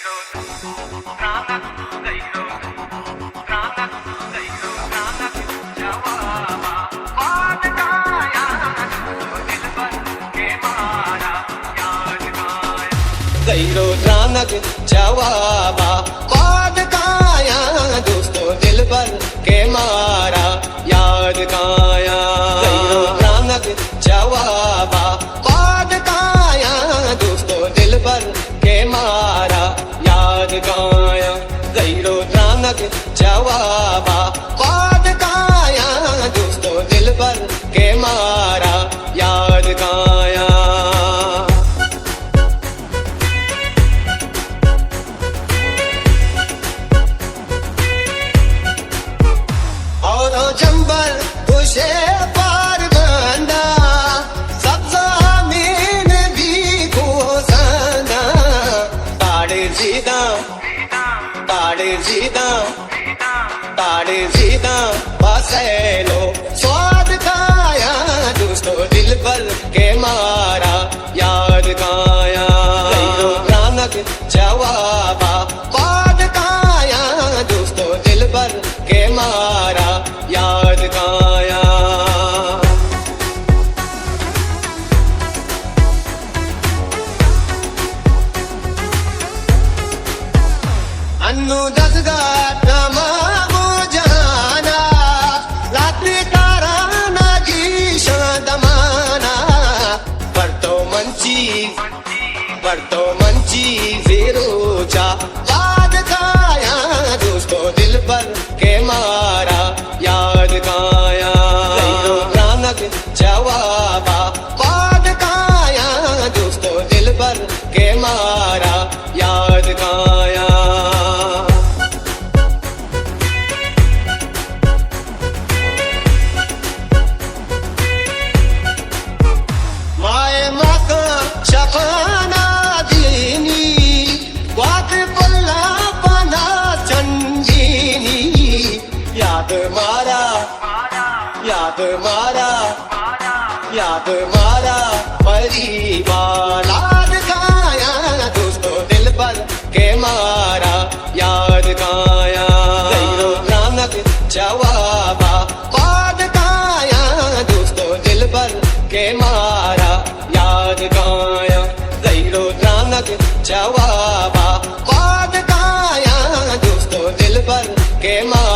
गैरो रानक जवाबा बाद काया दोस्तों दिल पर के मारा याद काया। गैरो रानक जवाबा बाद काया दोस्तों दिल पर के मारा याद काया। गैरो रानक जवाबा बाद काया दोस्तों दिल पर के मारा याद काया। चंबल तुझे पार बंदा सब्जा मीन भी घोसना ताड़े जीदा बसेलो स्वाद काया दोस्तों दिल पर के मारा याद काया। गैरो रानक जवाबा बाद काया दोस्तों दिल पर के मारा याद काया। अन्नू दसगाट नमागो जाना रात्रि तारा नागी दमाना बरतो मंची फिरोजा बाद काया दोस्तों दिल पर के मारा याद काया। गैरो रानक जवाबा बाद काया दोस्तों दिल पर के मारा याद काया। माए माका शफाना दीनी वाक पल्ला पना चंदीनी याद मारा परिवार याद काया दोस्तों दिल पर के मारा याद काया। गैरो रानक जवाबा बाद काया दोस्तों दिल पर के मारा याद काया। गैरो रानक जवाबा बाद काया दोस्तों दिल पर के मारा